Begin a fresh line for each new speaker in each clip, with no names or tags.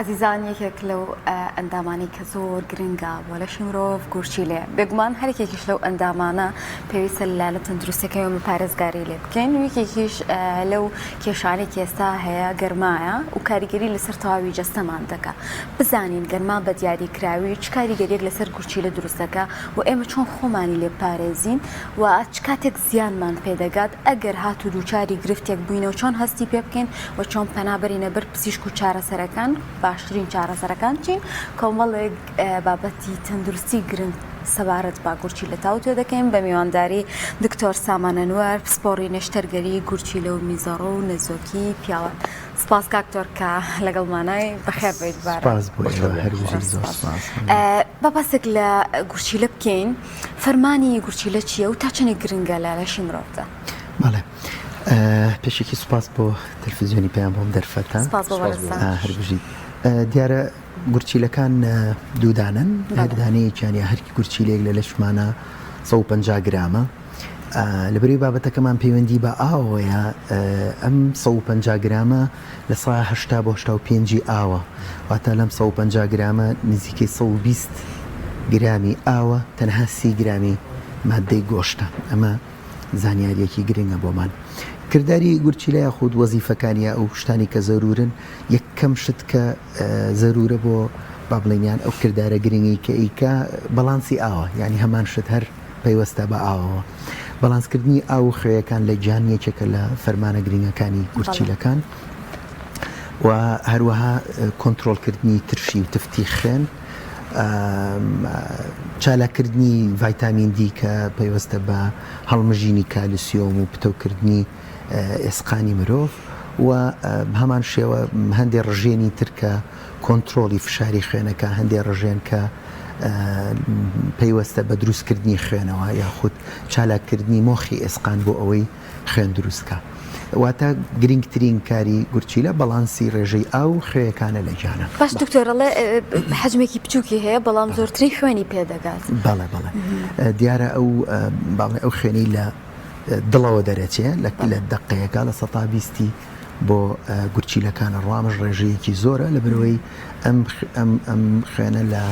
ئازیزان یەکێک لەو ئەندامانی کە زۆر گرنگە بۆ لەشی مرۆڤ گورچیلەیە. بێگومان هەرێکێکیش لەو ئەندامانە پێویستە لە تەندروستیەکەی و پارێزگاری لێ بکەین. یەکێکیش لەو کێشانێکی ئێستا هەیە گەرمایە و کاریگەری لەسەر تەواوی جەستەمان دەکات. بزانین گەرما بە دیاریکراوی چ کاریگەریەک لەسەر گورچیلە دروست دەکات و ئێمە چۆن خۆمانی لێ پارێزین و چ کاتێک زیانمان پێدەگات ئەگەر هاتو دووچاری گرفتێک بووینەوە چۆن هەستی پێ بکەین و چۆن پەنابەرینە بەر پزیشک و چارەسەرەکان باشترین چارەسەرەکان چین. کۆمەڵێک بابەتی تەندروستی گرنگ سەبارەت با گورچیلە تاوتێ دەکەین بە میوانداری دکتۆر سامان ئەنوەر پسپۆڕی نەشتەرگەری گورچیلە و میزەڕۆ و نەزۆکی پیاوە. سپاس کاکتۆر کە لەگەڵمانای بەخێر بێت بابەسێک لە گورچیلە بکەین. فەرمانی گورچیلە چییە و تا چەندێک گرنگە لە لەشی مرۆڤدا؟
بەڵێ پێشێکی سوپاس بۆ تەلەڤیزیۆنی پێیان بۆم دەرفەتە هەربژی دیارە گورچیلەکان دوودانن هەردانەیەکیان یا هەرکی گورچیلێک لە لەشمانە 150 گرامە. لەبەرەوەی بابەتەکەمان پەیوەندی بە ئاوەیە ئەم 150 گرامە لە 180 بۆ 85 ئاوە واتە لەم 150 گرامە نزیکەی 120 گرامی ئاوە تەنها 30 گرامی مادەی گۆشتە. ئەمە زانیاریەکی گرنگە بۆمان. کردداری گورچیلە یاخود وەزیفەکانیە ئەو شتانی کە زەرورن یەکەم شت کە زەرورە بۆ با بڵێنیان ئەو کردارە گرنگی کە ئیکا بەڵانسی ئاوە، یعنی هەمان شت هەر پەیوەستە بە ئاوەوە. بەڵانسکردنی ئاو و خوێیەکان لە گیان یەکێکە لە فەرمانە گرنگەکانی گورچیلەکان و هەروەها کۆنتترۆلکردنی ترشی و تفتی خوێن، چالاکردنی ڤایتامین دی کە پەیوەستە بە هەڵمژینی کالسیۆم و پتەوکردنی ئێسقانی مرۆڤ و هەمان شێوە هەندێک ڕژێنی ترکە کۆنتترۆلی فشاری خوێنەکە، هەندێک ڕژێن کە پەیوەستە بە دروستکردنی خوێنەوە یاخود چالاکردنی مۆخی ئێسقان بۆ ئەوەی خوێن دروستکە. واتە گرنگترین کاری گورچیلە بەڵانسی ڕێژەی ئاو خوێیەکانە لە گیانە.
باش دکتۆرەڵێ حەجمێکی بچووکی هەیە بەڵام زۆرتری خوێنی پێدەگات.
بەڵێ دیارە ئەو خوێنەی لە دڵەوە دەرەچێت لە دقەیەکە لە 120 بۆ گورچیلەکانە ڕامژ ڕێژەیەکی زۆرە لەبەرەوەی ئەم خوێنە لە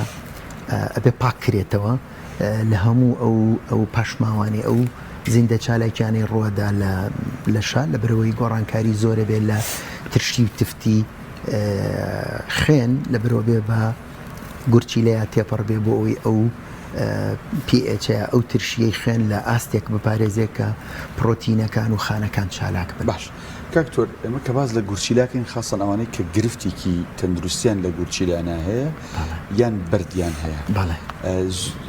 ئەبێ پاکرێتەوە لە هەموو ئەو پاشماوانی ئەو زیندە چالاکیانی ڕۆدا لە شار لەبەرەوەی گۆڕانکاری زۆرە بێت لە ترشی و تفتی خوێن لەبەرەوە بێ بە گورچیلەیە تێپەڕ بێ بۆ ئەوەی ئەو pH ئەو ترشیەی خوێن لە ئاستێک بپارێزێکە پرۆتینەکان و خانەکان چالاک بن.
باش کاکتۆر ئێمە کە باز لە گورچیلاکەین خاصن ئەوانەی کە گرفتێکی تەندروستیان لە گورچیلانە هەیە یان بەردیان هەیە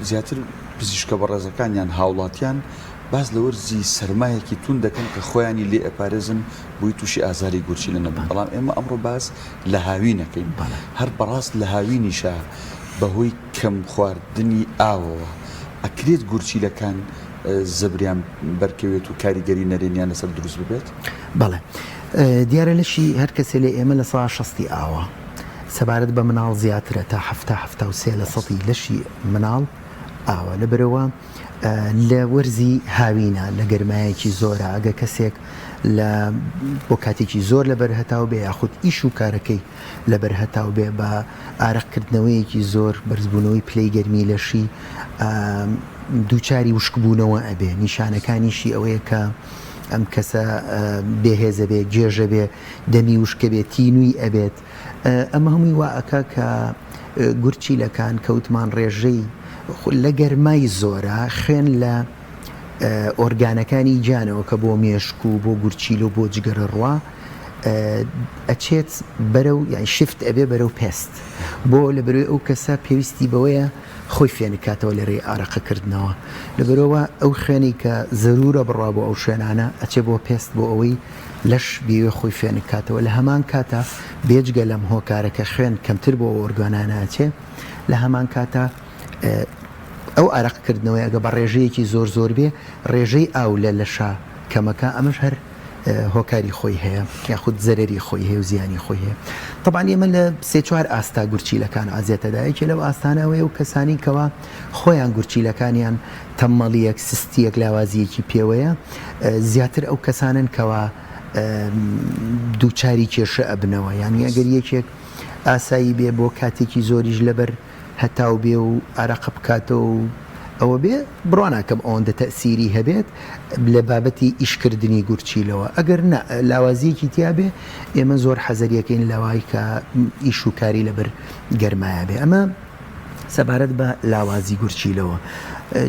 زیاتر پزیشکە بەڕێزەکان یان هاوڵاتیان باز لە وەرزی سەرمایەکی تون دەکەن کە خۆیانی لێ ئەپارێزن بۆی تووشی ئازاری گورچیلە نەبن. بەڵام ئێمە ئەمڕۆ باز لە هاوینەکەین هەر بەڕاست لە هاوینیشە بەهۆی کەم خواردنی ئاوەوە ئەکرێت گورچیلەکان زەبریان بەرکەوێت و کاریگەری نەرێنیان لەسەر دروست ببێت.
بەڵێ دیارە لەشی هەر کەسێ لێ ئێمە لە 160 ئاوە سەبارەت بە مناڵ زیاترە تا 73 لە سەدی لەشی مناڵ ئاوە. لەبەرەوە لە وەرزی هاوینە لە گەرمایەکی زۆرە ئەگە کەسێک بۆ کاتێکی زۆر لە بەرهەتاو بێ یاخود ئیش و کارەکەی لە بەرهەتاو بێ بە ئارەقکردنەوەیەکی زۆر بەرزبوونەوەی پلەی گەرمی لەشی دووچاری وشکبوونەوە ئەبێ. نیشانەکانیشی ئەوەیە کە ئەم کەسە بێهێزە بێ گێژە بێ دەمی وشکە بێت تینووی ئەبێت. ئەمە هەمووی واەکە کە گورچیلەکان کەوتمان ڕێژەی لە گەرمای زۆرە خوێن لە ئۆرگانەکانی گیانەوە کە بۆ مێشک و بۆ گورچیل و بۆ جگەرە ڕوا ئەچێت بەرەو یان شفت ئەبێ بەرەو پێست بۆ لەبەرەوەی ئەو کەسە پێویستی بەوەیە خۆی فێنکاتەوە لە ڕێ ئارەقەکردنەوە. لەبەرەوە ئەو خوێنی کە زەرورە بڕوا بۆ ئەو شوێنانە ئەچێ بۆ پێست بۆ ئەوەی لەش بێوێ خۆی فێنکاتەوە. لە هەمان کاتە بێجگە لەم هۆکارەکە خوێن کەمتر بۆ ئۆرگانانە ئەچێ لە هەمان کاتە ئەو ئارەقکردنەوەی ئەگە بە ڕێژەیەکی زۆر بێ ڕێژەی ئاو لە لەشا کەمەکە ئەمەش هەر هۆکاری خۆی هەیە یاخود زەرەری خۆی هەیە و زیانی خۆی هەیە. طبعاً ئێمە لە 3-4 ئاستا گورچیلەکان ئازیێتەدایەکی لەو ئاستانەوەی و کەسانی کەوا خۆیان گورچیلەکانیان تەمەڵیەک سستیەک لاوازیەکی پێوەیە زیاتر ئەو کەسانن کەوا دووچاری کێشە ئەبنەوە. یعنی ئەگەر یەکێک ئاسایی بێ بۆ کاتێکی زۆریش لەبەر هەتاو بێ و عرەق بکاتەوە و ئەوە بێ بڕواناکەم ئەوەندە تەسیری هەبێت لە بابەتی ئیشکردنی گورچیلەوە ئەگەر لاوازیەکی تیا بێ ئێمە زۆر حەزەریەکەین لەوای کە ئیش و کاری لەبەر گەرمایە بێ ئەمە سەبارەت بە لاوازی گورچیلەوە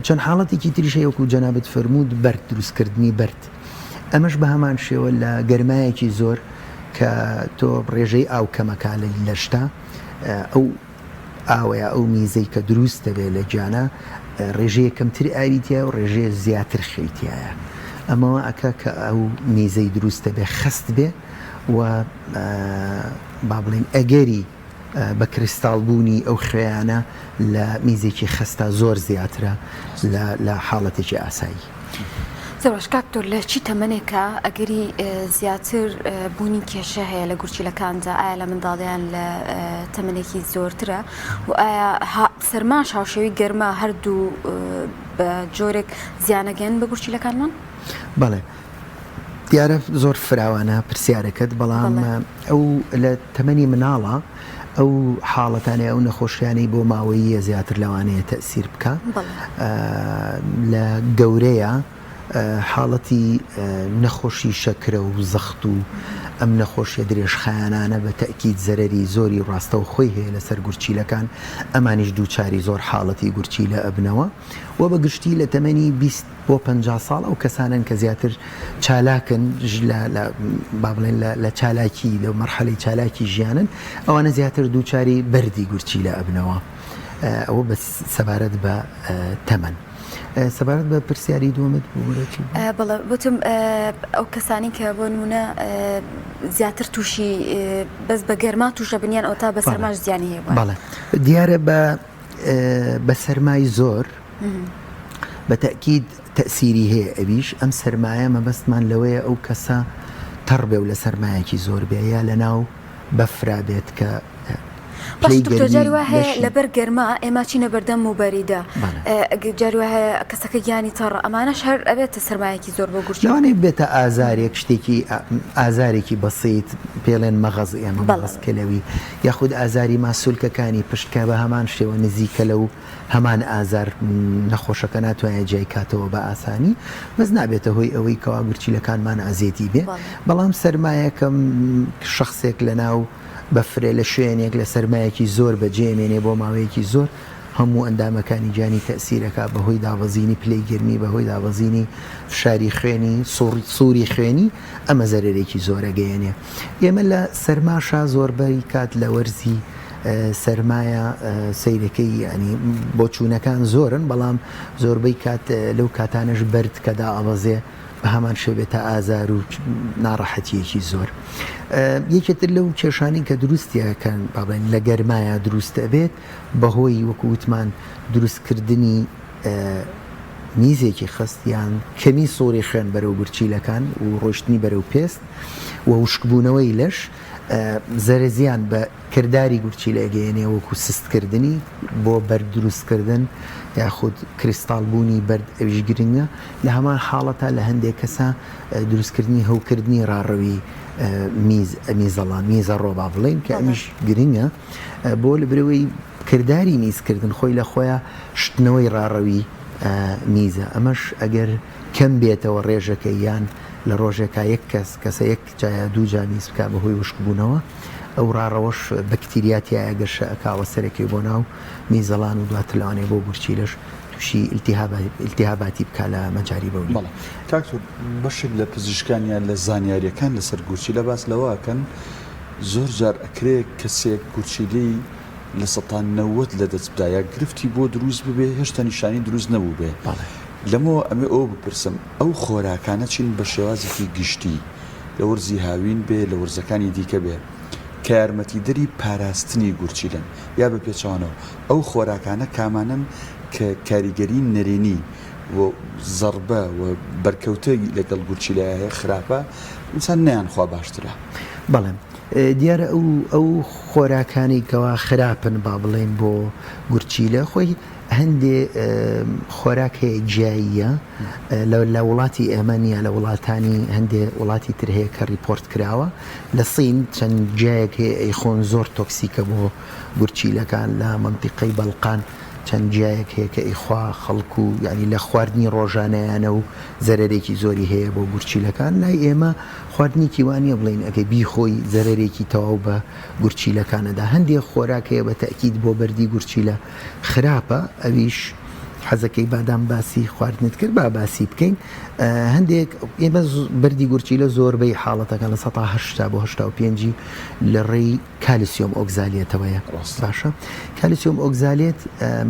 چەند حاڵەتێکی تریش هەیەکو جەنابەت فەرموود بەرد دروستکردنی بەرد ئەمەش بە هەمان شێوە لە گەرمایەکی زۆر کە تۆ ڕێژەی ئاو کەمەکە لە شتا ئەو ئاوەیە ئەو میزەی کە دروست دەبێت لە گیانە ڕێژەیە کەمتر ئاویتیە و ڕێژەیە زیاتر خەیتیایە ئەمەوە ئەکا کە ئەو میزەی دروست دەبێ خست بێ و با بڵێن ئەگەری بە کریستاڵبوونی ئەو خوێیانە لە میزێکی خستە زۆر زیاترە لە حاڵەتێکی ئاسایی.
زەوەش کاکتۆر لە چی تەمەنێکە ئەگەری زیاتر بوونی کێشە هەیە لە گورچیلەکاندا ئایا لە منداڵیان لە تەمەنێکی زۆرترە و ئایا سەرماش هاوشێوی گەرمە هەردوو بە جۆرێک زیانەگەن بە گورچیلەکانمان؟
بەڵێ دیارە زۆر فراوانە پرسیارەکەت بەڵام ئەو لە تەمەنی مناڵە ئەو حاڵەتانەیە ئەو نەخۆشیانەی بۆ ماوەیە زیاتر لەوانەیە تەسیر بکە لە گەورەیە حاڵەتی نەخۆشی شەکرە و زەخت و ئەم نەخۆشیە درێژخایانانە بە تەکید زەرەری زۆری ڕاستە و خۆی هەیە لەسەر گورچیلەکان ئەمانیش دووچاری زۆر حاڵەتی گورچیلە ئەبنەوە و بە گشتی لە تەمەنی 20 بۆ 50 ساڵ ئەو کەسانن کە زیاتر چالاکن با بڵێن لە چالاکی لە مەرحەلەی چالاکی ژیانن ئەوانە زیاتر دووچاری بەردی گورچیلە ئەبنەوە ئەوە بە سەبارەت بە تەمەن. سەبارەت بە پرسیاری دووەمت بوورەتی
بەڵێ بۆتم ئەو کەسانی کە بۆ نمونە زیاتر تووشی بەس بە گەرما تووشە بنیان ئەو تا بە سەرماش زیانی هەیە
بەڵێ دیارە بە سەرمای زۆر بە تەکید تەسیری هەیە ئەویش ئەم سەرمایە مەبەستمان لەوەیە ئەو کەسە تەڕ بێ و لە سەرمایەکی زۆر بێ یا لە ناو بەفرا بێت کە
جاری وە هەیە لەبەر گەرما ئێمە چینە بەردەم و بەریدا جاری وە هەیە کەسەکە گیانی تەڕ ئەمانەش هەر ئەبێتە سەرمایەکی زۆر بۆ گورچی
لەوانەیە بێتە ئازارێک شتێکی ئازارێکی بەسیت پێڵێن مەغەز ئێمە بەڵەستکەلەوی یاخود ئازاری ماسوولکەکانی پشتکە بە هەمان شێوە نزیکە لەو هەمان ئازار نەخۆشەکە ناتوانێت جای کاتەوە بە ئاسانی بەس نابێتە هۆی ئەوەی کەوا گورچیلەکانمان ئازێتی بێ بەڵام سەرمایەکەم شخصێک لە ناو بەفرێ لە شوێنێک لە سەرمایەکی زۆر بەجێمێنێ بۆ ماوەیەکی زۆر هەموو ئەندامەکانی جانی تەسیرەکە بەهۆی داوەزینی پلەی گرمی بەهۆی داوەزینی فشاری خوێنی سووری خوێنی ئەمە زەرێکی زۆرەگەیەنێ ئێمە لە سەرماشا زۆربەی کات لە وەرزی سەرمایە سەیرەکەی ینی بۆ چوونەکان زۆرن بەڵام زۆربەی کات لەو کاتانش بەرد کەدا ئەوەزێ بە هەمان شێبێتە ئازار و ناڕەحەتیەکی زۆر یەکێتر لەو کێشانی کە دروستیەکەن بابین لە گەرمایە دروست ئەبێت بەهۆی وەکووتمان دروستکردنی میزێکی خستیان کەمی سۆری خوێن بەرەو گورچیلەکان و ڕۆشتنی بەرەو پێست و وشکبوونەوەی لەش زەرزیان بە کردداری گورچیلەگەیەنێ وەکو سستکردنی بۆ بەردروستکردن یاخود کریستاڵبوونی بەرد ئەویش گرنگە لە هەمان حاڵەتە لە هەندێک کەسە دروستکردنی هەوکردنی ڕاڕەوی میزەڵان میزە ڕۆبا بڵێن کە ئەمیش گرنگە بۆ لە برەوەی کردداری میزکردن خۆی لە خۆیان شتنەوەی ڕاڕەوی میزە ئەمەش ئەگەر کەم بێتەوە ڕێژەکە یان لە ڕۆژێکا یەک کەسە یەک جایە دوو جامیز بکە بەهۆی وشکبوونەوە ئەو ڕاڕەوەش بەکتریاتی ئەگەر ئەکاوە سەرەکی بۆ ناو میزەڵان و دواتر لەوانەیە بۆ گورچیلەش تووشی ئیلتیهاباتی بکە لە مەجاری بەولی.
کاکتۆر بەشێک لە پزیشکانیان لە زانیاریەکان لەسەر گورچیلە باس لەوەکەن زۆر جار ئەکرێ کەسێک گورچیلەی لە 90 لە دەستبدایە گرفتی بۆ دروست ببێ هێشتا نیشانی دروست نەبوو بێ لەمەوە ئەمێ ئەو بپرسم ئەو خۆراکانە چین بە شێوازێکی گشتی لە وەرزی هاوین بێ لە وەرزەکانی دیکە بێ کە یارمەتیدەری پاراستنی گورچیلن یا بە پێچوانەوە ئەو خۆراکانە کامانن کە کاریگەری نەرێنی و زەربە و بەرکەوتە لەگەڵ گورچیلایە خراپە ئینسان نەیانخوا باشترە.
بەڵێ دیارە ئەو خۆراکانی کەوا خراپن با بڵێن بۆ گورچیلە خۆی هەندێ خۆراک هەیە جیاییە لە وڵاتی ئێمە نیە لە وڵاتانی هەندێ وڵاتی تر هەیە کە ریپۆرت کراوە لە سین چەند جایەک هەیە ئەیخۆن زۆر تۆکسیکە بۆ گورچیلەکان لە مەنتیقەی بەڵقان چەند جایەک هەیە کە ئیخوا خەڵکو ینی لە خواردنی ڕۆژانەیانە و زەرێکی زۆری هەیە بۆ گورچیلەکان لای ئێمە خواردنی کیوانە بڵین ئەگەی بیخۆی زەرێکی تەواو بە گورچیلەکانەدا هەندێک خۆراک هەیە بە تەکید بۆ بەردی گورچیلە خراپە ئەویش حەزەکەی بادام باسی خواردنت کرد با باسی بکەین هەندێک ئێمە بەردی گورچیلە زۆربەی حاڵەتەکە لە 1970 بۆ 85 لە ڕێی کالیسیۆم ئۆکزالێتەوەیە باشە کالیسیۆم ئۆکزالێت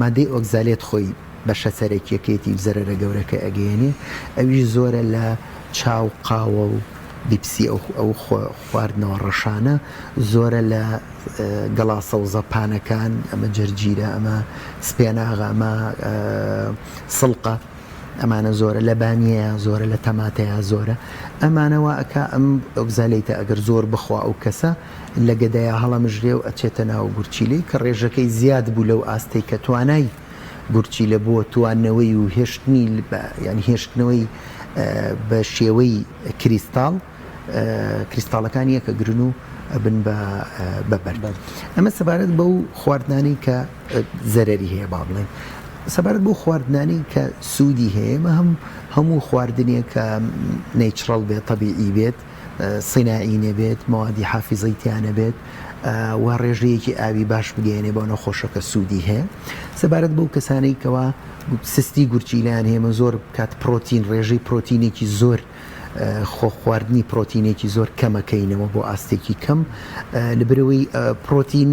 مادەی ئۆکزالێت خۆی بەشە سەرەکیەکەیەتی زەرەرە گەورەکە ئەگەیەنێ ئەویش زۆرە لە چاو قاوە و بیپسی ئەو خواردنەوە ڕەشانە زۆرە لە گەڵاسە و زەپانەکان ئەمە جەرگیرە ئەمە سپێناغا ئەمە سڵقە ئەمانە زۆرە لە بانیەیە زۆرە لە تەماتەیە زۆرە ئەمانەوە ئەکا ئەم ئۆکزالێتە ئەگەر زۆر بخوا ئەو کەسە لە گەدەیە هەڵەمژرێ و ئەچێتە ناو گورچیلەی کە ڕێژەکەی زیاد بوو لەو ئاستەی کە توانای گورچیلە بۆ توانەوەی و هێشتنی ینی هێشتنەوەی بە شێوەی کریستاڵەکانی یەکە گرن و بن بە بەرد ئەمە سەبارەت بەو خواردنانی کە زەرەری هەیە با بڵێن سەبارەت بۆ خواردنانی کە سوودی هەیە مە هەموو خواردنێک کە نەیچڕەڵ بێت تەبیعی بێت سینائی نەبێت مەوادی حافیزەیتیانە بێت و ڕێژەیەکی ئاوی باش بگەێنێ بۆ نەخۆشەکە سوودی هەیە سەبارەت بەو کەسانەی کەوا سستی گورچیلیان هێمە زۆر کات پرۆتین ڕێژەی پرۆتینێکی زۆر خۆخواردنی پرۆتینێکی زۆر کەمەکەینەوە بۆ ئاستێکی کەم لەبرەوەی پرۆتین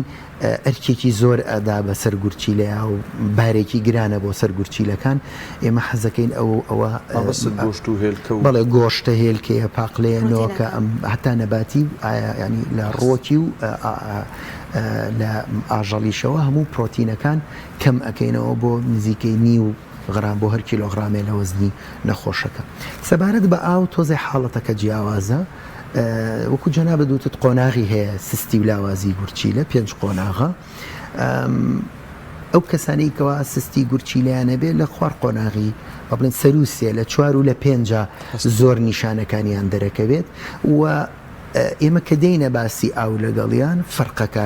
ئەرکێکی زۆر ئەدا بە سەر گورچیلەیە و بارێکی گرانە بۆ سەر گورچیلەکان ئێمە حەزەکەین ئەوە بەڵێ گۆشتە هێلکەیە پاقلەیەنەوە کە ئەم هەتا نەباتی ینی لە ڕۆکی و لە ئاژەڵیشەوە هەموو پرۆتینەکان کەم ئەەکەینەوە بۆ نزیکەی نی و غرام بۆ هەر کیلۆغرامێ لە وەزنی نەخۆشەکە سەبارەت بە ئاو تۆزێ حاڵەتەکە جیاوازە وەکو جەنابە دووتت قۆناغی هەیە سستی و لاوازی گورچیلە 5 قۆناغە ئەو کەسانەی کەوا سستی گورچیلیانە بێت لە خوار قۆناغی بڵێن سەروسێ لە 4 و لە 5 زۆر نیشانەکانیان دەرەکەوێت و ئێمە کە دەینە باسی ئاو لەگەڵیان فەرقەکە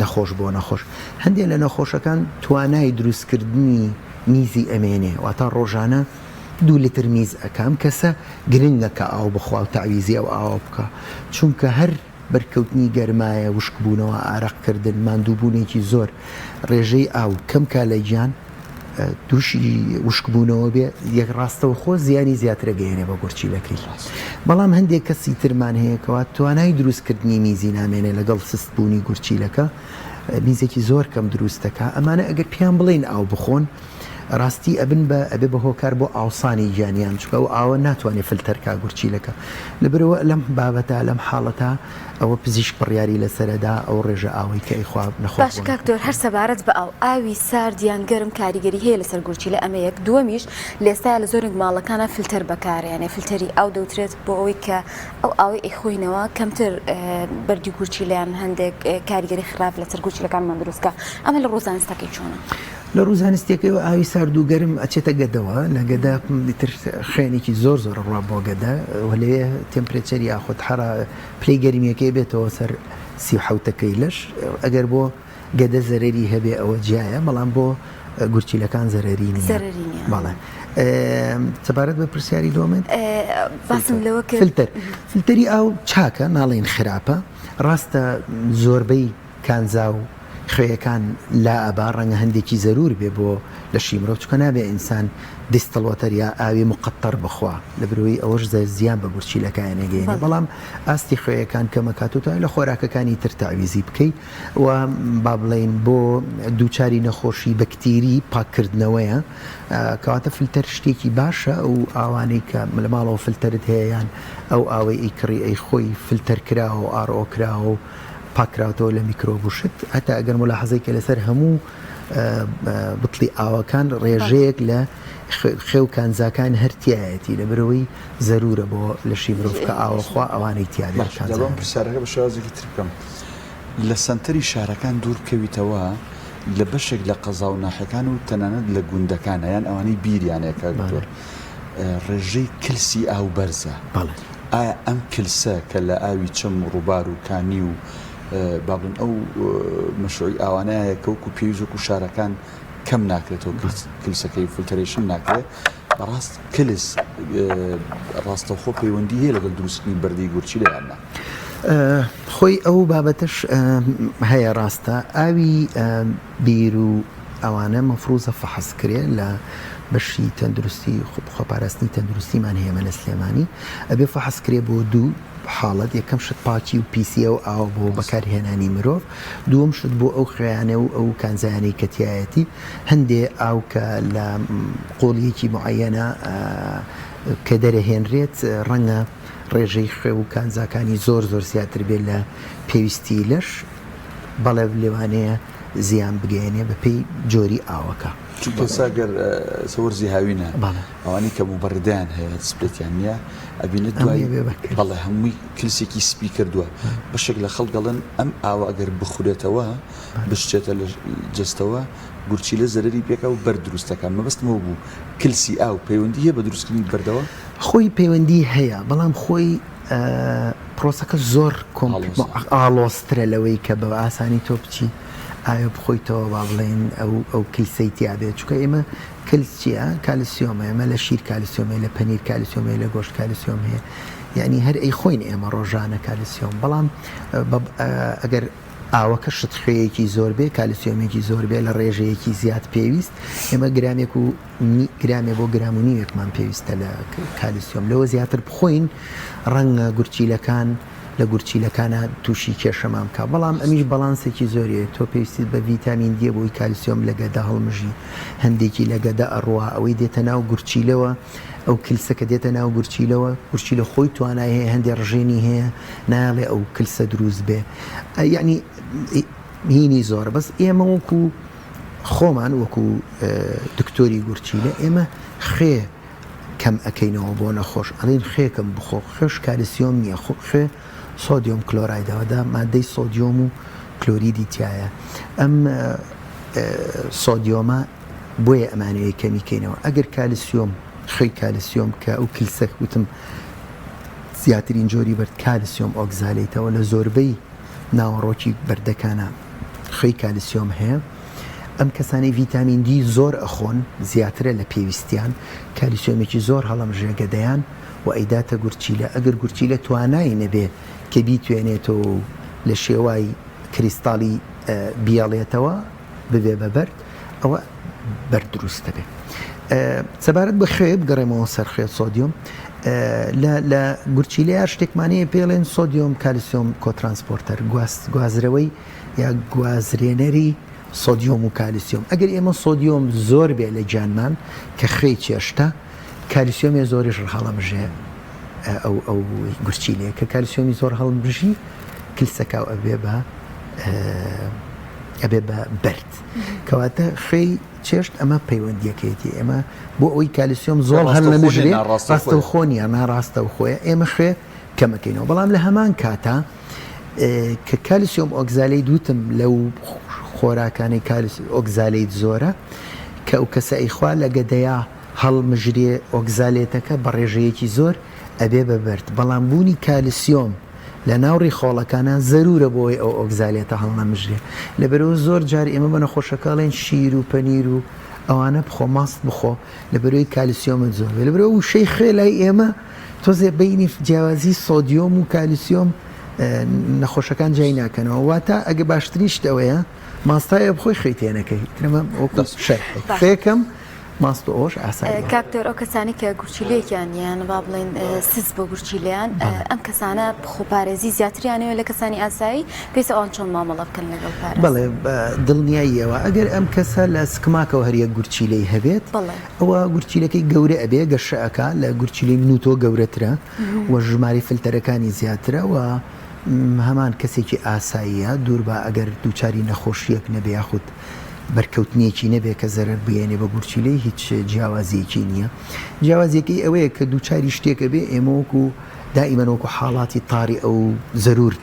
نەخۆش بۆ نەخۆش هەندێک لە نەخۆشەکان توانای دروستکردنی میزی ئەمێنێ واتە ڕۆژانە 2 لیتر میز ئەکەم کەسە گرنگە کە ئاو بخوا و تعویزی ئەو ئاوە بکە چونکە هەر بەرکەوتنی گەرمایە وشکبوونەوە ئارەقکردن ماندووبوونێکی زۆر ڕێژەی ئاو کەم کا لە گیان تووشی وشکبوونەوە بێ یەک ڕاستەوە خۆ زیانی زیاترە گەیەنێ بە گورچیلەکەی بەڵام هەندێک کەسی ترمان هەیەکەوە توانای دروستکردنی میزی نامێنێ لەگەڵ سستبوونی گورچیلەکە میزێکی زۆر کەم دروستەکە ئەمانە ئەگەر پیان بڵێن ئاو بخۆن ڕاستی ئەبن ئەبێ بە هۆکار بۆ ئاوسانی گیانیان چکە و ئاوە ناتوانێت فلتەرکە گورچیلەکە لەبرەوە لەم بابەتە لەم حاڵەتە ئەوە پزیشک بڕیاری لەسەردا ئەو ڕێژە ئاوی کە ئیخوا نەخۆش
باش کاکتۆر هەر سەبارەت بە ئاوی ساردیان گەرم کاریگەری هەیە لەسەر گورچیلە ئەمە یەک دووەمیش لێستاە لە زۆرێک ماڵەکانە فلتەر بەکارێنێ فلتەری ئاو دەوترێت بۆ ئەوەی کە ئەو ئاوی ئەیخۆینەوە کەمتر بەردی گورچیلیان هەندێک کاریگەری خراپ لەسەر گورچیلەکانمان دروستکە ئەمە لە ڕۆزانستەکەی چۆنە
لە ڕووزانستێکەوە ئاوی سارد و گەرم ئەچێتە گەدەوە لە گەدا تر خوێنێکی زۆر ڕوا بۆ گەدە لێ تمپرێچەری یاخود حرا پلەی گەرمیەکەی بێتەوە سەر 37 لەش ئەگەر بۆ گەدە زەرەری هەبێ ئەوە جیایە بەڵام بۆ گورچیلەکان زەرەری نیە بەڵێ سەبارەت بە پرسیاری دووەمێت
باسم لەوە
فلتەری ئاو چاکە ناڵێن خراپە ڕاستە زۆربەی کانزا و خوێیەکان لا ئەبا ڕەنگە هەندێکی زەرور بێ بۆ لەشی مرۆڤ چکە نابێ ئینسان دیستەڵۆتەر یا ئاوی مقەتەر بخوا لە بروی ئەوەش زیان بە گورچیلەکان نەگەێنێ بەڵام ئاستی خوێیەکان کەمەکاتوتای لە خۆراکەکانی تر تعویزی بکەیت و با بڵێن بۆ دووچاری نەخۆشی بەکتێری پاکردنەوەیە کەواتە فلتەر شتێکی باشە و ئاوانەی کە لە ماڵەوە فلتەرت هەیەیان ئەو ئاوەی ئەیکڕی ئەی خۆی فلتەر کراوە و ئارۆکراوە و پاکراوتەوە لە میکرۆبوشت هەتا ئەگەر ملاحەزەیکە لەسەر هەموو بتڵی ئاوەکان ڕێژەیەک لە خێو کانزاکان هەرتیایەتی لە برەوەی زەرورە بۆ لەشی مرۆڤ کە ئاوەخوا ئەوانەی
تیاەکە پرسیارەکە بە شێوازێکی تر بکەم لە سنتەری شارەکان دوور بکەویتەوە لە بەشێک لە قەزا و ناحەکان و تەنانەت لە گوندەکانە یان ئەوانەی بیریانەکە دکتۆر ڕێژەی کلسی ئاو بەرزە ئایا ئەم کلسە کە لە ئاوی چەم و ڕووبار و کانی و با بڵێن ئەو مەشروعی ئاوانەیە کە وەکو پێویست وەکو شارەکان کەم ناکرێتەوە کلسەکەی فلترێشن ناکرێت بەڕاست کلس ڕاستەوخۆ پەیوەندی هەیە لەگەڵ دروستکردنی بەردەی گورچی لە یاننا
خۆی ئەو بابەتش هەیە ڕاستە ئاوی بیر و ئەوانە مەفروزە فەحەزکرێ لە بەشی تەندروستی خۆپاراستنی تەندروستیمان هەیە مەلە سلێمانی ئەبێ فەحەزکرێ بۆ دوو حاڵەت یەکەم شت پاکی و پیسیە و ئاو بۆ بەکارهێنانی مرۆڤ دووەم شت بۆ ئەو خێیانە و ئەو کانزایانەی کەتیایەتی هەندێ ئاو کە لە قۆڵیەکی معەنە کە دەرەهێنرێت ڕەنگە ڕێژەی خوێ و کانزاکانی زۆر زیاتر بێت لە پێویستی لەش بەڵێ لێوانەیە زیان بگەێنێ بەپێی جۆری ئاوەکە
چونکە ساگەر سەوەرزی هاوینە ئەوانی کە مبەردیان هەیە سپلێتیان نییە ئەبینێت دوای بەڵێ هەمووی کلسێکی سپی کردووە بەشێک لە خەڵگەڵن ئەم ئاوە ئەگەر بخورێتەوە بشتێتە لە جستەوە گورچی لە زەرری پێکە و بەر دروستەکە مەبەستمەوە بوو کلسی ئاو پەیوەندی هەیە بە دروستکردنی بەردەوە
خۆی پەیوەندی هەیە بەڵام خۆی پرۆسەکە زۆر ئالۆسترە لەوەی کە بە ئاسانی تۆ بچی ئایا بخۆیتەوە با بڵێن ئەو کلسەی تیابێت چکە ئێمە کلس چیە کالسیۆمە ئێمە لە شیر کالسیۆمە لە پەنیر کالسیۆمە لە گۆشت کالسیۆم هەیە یعنی هەر ئەی خۆین ئێمە ڕۆژانە کالسیۆم بەڵام ئەگەر ئاوەکە شتخوەیەکی زۆر بێ کالسیۆمێکی زۆر بێ لە ڕێژەیەکی زیاد پێویست ئێمە گرامێک و گرامێ بۆ گرام و نیوێکمان پێویستە لە کالسیۆم لەوە زیاتر بخۆین ڕەنگە گورچیلەکان لە گورچیلەکانە تووشی کێشەمان بکە بەڵام ئەمیش بەڵانسێکی زۆریە تۆ پێویستیت بە ڤیتامین دی بۆی کالسیۆم لە گەدا هەڵمژی هەندێکی لە گەدا ئەڕوا ئەوەی دێتە ناو گورچیلەوە ئەو کلسەکە دێتە ناو گورچیلەوە گورچی لە خۆی توانای هەیە هەندێک ڕژێنی هەیە ناڵێ ئەو کلسە دروست بێ یعنی هینی زۆر بەس ئێمە وەکو خۆمان وەکو دکتۆری گورچیلە ئێمە خێ کەم ئەەکەینەوە بۆ نەخۆش ئەڵین خێکم بخۆ خێش کالسیۆم نییە خێ سۆدیۆم کلۆرایدەوەدا مادەی سۆدیۆم و کلۆریدی تایە ئەم سۆدیۆمە بۆیە ئەمانەیە کەمیکەینەوە ئەگەر کالسیۆم خەی کالسیۆم کە ئەو کلسە وتم زیاترین جۆری بەرد کالسیۆم ئۆکزالێتەوە لە زۆربەی ناوەڕۆکی بەردەکانە خەی کالسیۆم هەیە ئەم کەسانی ڤیتامین دی زۆر ئەخۆن زیاترە لە پێویستیان کالیسیۆمێکی زۆر هەڵەمژێگە دەیان و ئەیداتە گورچیلە ئەگەر گورچیلە توانایی نەبێ کە بیتوێنێتەوە لە شێوای کریستاڵی بیاڵێتەوە ببێ بە بەرد ئەوە بەرد دروستە بێ سەبارەت بە خوێ بگەڕێمەوە سەر خوێ سۆدیۆم لە گورچیلەیە شتێکمانەیە پێڵێن سۆدیۆم کالسیۆم کۆترانسپۆرتەر گوازرەوەی یا گوازرێنەری سۆدیۆم و کالسیۆم ئەگەر ئێمە سۆدیۆم زۆر بێ لە گیانمان کە خێی چێشتە کالسیۆمی زۆریش هەڵەمژێ ئەو گورچیلەیە کە کالسیۆمی زۆر هەڵمژی کلسەکە ئەبێ بە بەرد کەواتە خێی چێشت ئەمە پەیوەندیەکەیەتی ئێمە بۆ ئەوی کالسیۆم زۆر هەر لە مژرێ ڕاستە و خۆنیە ناڕاستە و خۆیە ئێمە خێ کەمەکەینەوە بەڵام لە هەمان کاتە کە کالسیۆم ئۆکزالەی دووتم لەو خۆراکانی ئۆکزالەیت زۆرە کە ئەو کەسە ئەیخوا لە گەدەیە هەڵمژرێ ئۆکزالێتەکە بە ڕێژەیەکی زۆر ئەبێ بە بەرد بەڵام بوونی کالسیۆم لە ناوڕی خۆڵەکانە زەرورە بۆی ئەو ئۆکزالێتە هەڵنەمژرێ لەبەرەوە زۆر جار ئێمە بە نەخۆشەکەڵێن شیر و پەنیر و ئەوانە بخۆ ماست بخۆ لەبەرەوەی کالسیۆمت زۆر بێ لەبەرەوە وشەی خێ لای ئێمە تۆزێ بینی جیاوازی سۆدیۆم و کالسیۆم نەخۆشەکان جای ناکەنەوە واتە ئەگە باشترین شتەوەیە ماستایە بخۆی خەیتێنەکەی ترمە خێکەم ماست و ئۆش ئاسایی
کاکتۆر ئەو کەسانی کە گورچیلەیەکیان یان با بڵێن سز بە گورچیلیان ئەم کەسانە خۆپارێزی زیاتریانەوە لە کەسانی ئاسایی پێویستە ئەوان چۆن مامەڵە بکەن لەگەڵ پارێز
بەڵێ دڵنیاییەوە ئەگەر ئەم کەسە لە سکماکەوە هەریە گورچیلەی هەبێت ئەوە گورچیلەکەی گەورە ئەبێ گەشەکە لە گورچیلەی نوتۆ گەورەترە و ژماری فلتەرەکانی زیاترە و هەمان کەسێکی ئاساییە دوور بە ئەگەر دووچاری نەخۆشیەک نەبێ یاخود بەرکەوتنیەکی نەبێ کە زەرەر بێنێ بە گورچیلەی هیچ جیاوازیەکی نییە جیاوازیەکەی ئەوەیە کە دووچاری شتێکە بێ ئێمە وەکو دائما وەکو حاڵاتی تاری ئەو زەرور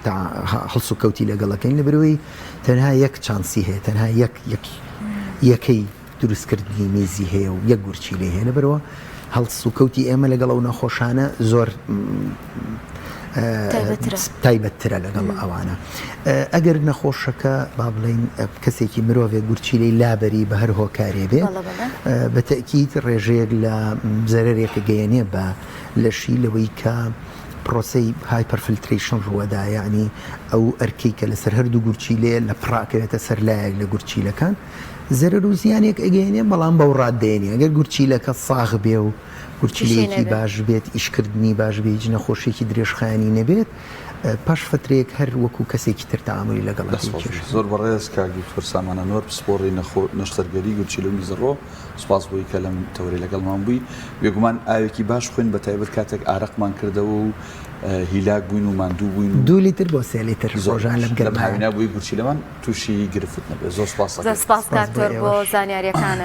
هەڵس و کەوتی لەگەڵەکەین لە برەوەی تەنها یەک چانسی هەیە تەنها یەکەی دروستکردنی میزی هەیە و یەک گورچی لێ هەیە لەبەرەوە هەڵس و کەوتی ئێمە لەگەڵ ئەو نەخۆشانە زۆر تایبەتترە لەگەڵ ئەوانە ئەگەر نەخۆشەکە با بڵین کەسێکی مرۆڤێک گورچیلەی لابەری بە هەر هۆکارێ بێ بە تەکید ڕێژەیەک لە زەرێکە گەیەنێ بە لەشی لەوەی کە پرۆسی هایپەرفیلتریشن ڕوەدا یعنی ئەو ئەرکەی کە لەسەر هەردوو گورچیلێ لە پڕاکەوێتە سەرلایەک لە گورچیلەکان زەرەر و زیانێک ئەگەێنێ بەڵام بەو ڕاددێنێ ئەگەر گورچیلەکە ساغ بێ و گورچیلەیەکی باش بێت ئیشکردنی باش بێ هیچ نەخۆشیێکی درێژخایانی نەبێت پاش فترێک هەر وەکو کەسێکی تر تەعاملی لەگەڵ
زۆر بەڕێز کاگوتوەر سامانەنۆر پسپۆڕی نەشتەرگەری گورچیلە میزڕۆ سوپاس بۆی کە لەم تەورەی لەگەڵمان بووی بێگومان ئاوێکی باش خوێن بە تایبەت کاتێک ئارەقمان کردەوە و هیلاک بووین و ماندوو بووین
2 لیتر بۆ 3 لیتر ڕۆژان لەم
گەرماوینا بووی گورچیلەمان تووشی گرفت نەبێت زۆر سپاس
کاکتۆر بۆ زانیاریەکانت